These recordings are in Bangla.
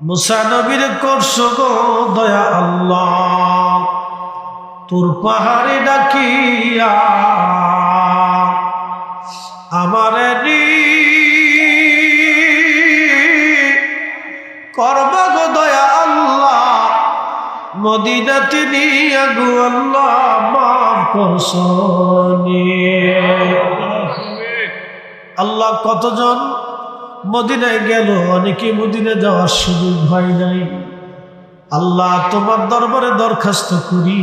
মুসা নবীর করছো গো দয়া আল্লাহ, তোর পাহাড়ে ডাকিয়া আমারে করবা গো দয়া আল্লাহ, মদিনাতে নিয়া গো আল্লাহ মাফ করছো। আল্লাহ কতজন মদিনায় গেল, অনেকে মদিনায় যাওয়ার সুযোগ হয় নাই। আল্লাহ তোমার দরবারে দরখাস্ত করি,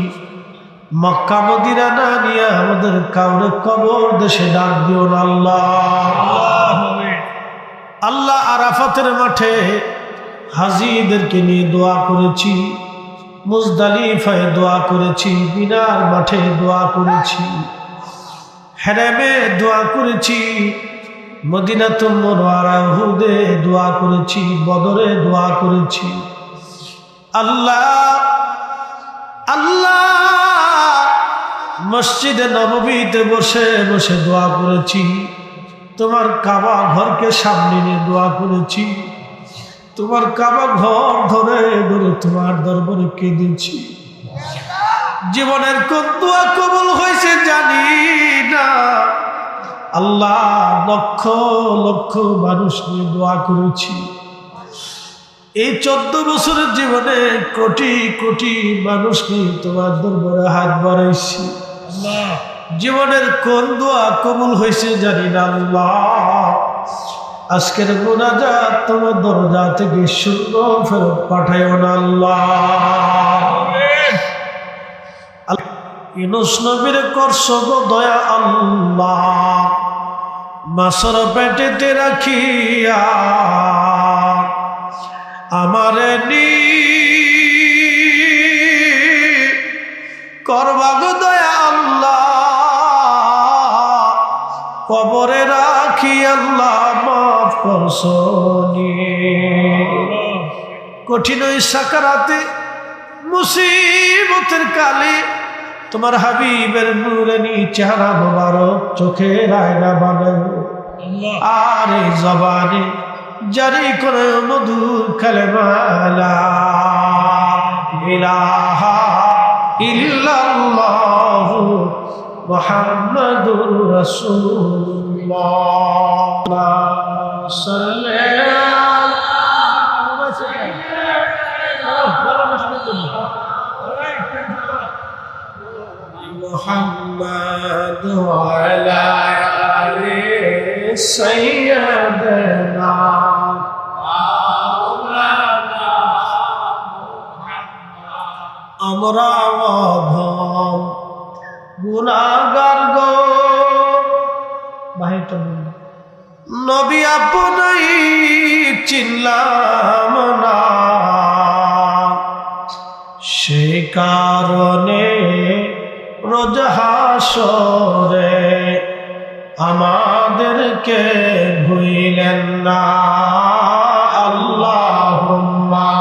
মক্কা মদিনা না নিয়ে আমাদের কাউরে কবর দেশে ডাক দিও না আল্লাহ। আল্লাহ আরাফাতের মাঠে হাজীদেরকে নিয়ে দোয়া করেছি, মুজদালিফায় দোয়া করেছি, মিনার মাঠে দোয়া করেছি, হেরামে দোয়া করেছি, মদিনাতুল মুনাওয়ারা উহুদে দোয়া করেছি, বদরে দোয়া করেছি। আল্লাহ আল্লাহ মসজিদে নববীতে বসে বসে দোয়া করেছি, তোমার কাবা ঘরকে সামনে নিয়ে দোয়া করেছি, তোমার কাবা ঘর ধরে ধরে তোমার দরবারে কেঁদেছি। জীবনের কোন দোয়া কবুল হয়েছে জানি না আল্লাহ, লক্ষ লক্ষ মানুষ নিয়ে দোয়া করেছি। এই 14 বছরের জীবনে কোটি কোটি মানুষ নিয়ে তোমার দরবারে হাত বাড়াইছি। জীবনের কোন দোয়া কবুল হয়েছে জানি না আল্লাহ। আজকের মুনাজাত তোমার দরজা থেকে শূন্য ফেরত পাঠাইও না আল্লাহ। ইউনূস নবীর করছো গো দয়া আল্লাহ, মাছের পেটেতে রাখিয়া আমারে করবা গো দয়া আল্লাহ, কবরে রাখি আল্লাহ মাফ করছো। কঠিন ওই সাকারাতে মুসিবতের কালে তোমার হাবিবের নূরানী চেহারা মোবারক চোখের আয়না বানাও, আর এই জবানে জারি করে মধুর কালেমা লা ইলাহা ইল্লাল্লাহু মুহাম্মাদুর রাসূলুল্লাহ محمد وعلى آل سيدنا مولانا আমরা অধম গুনাহগার গো বাহিরটা নবী আপনি চিনলাম না, সে কারণে রোজ হাসরে আমাদেরকে ভুলিলেন না। আল্লাহুম্মা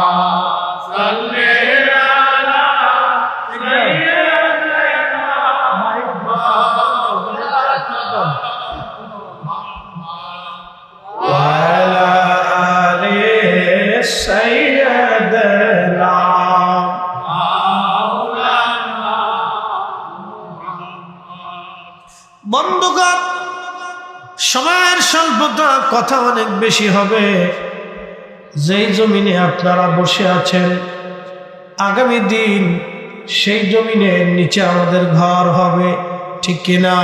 সাল্লি আলা সাইয়্যিদিনা মুহাম্মাদ ওয়া আলা আলি সাইয়্যিদিনা। বন্ধুগণ, সময়ের স্বল্পতা, কথা অনেক বেশি হবে। যেই জমিনে আপনারা বসে আছেন, আগামী দিন সেই জমিনের নিচে আমাদের ঘর হবে, ঠিক কিনা?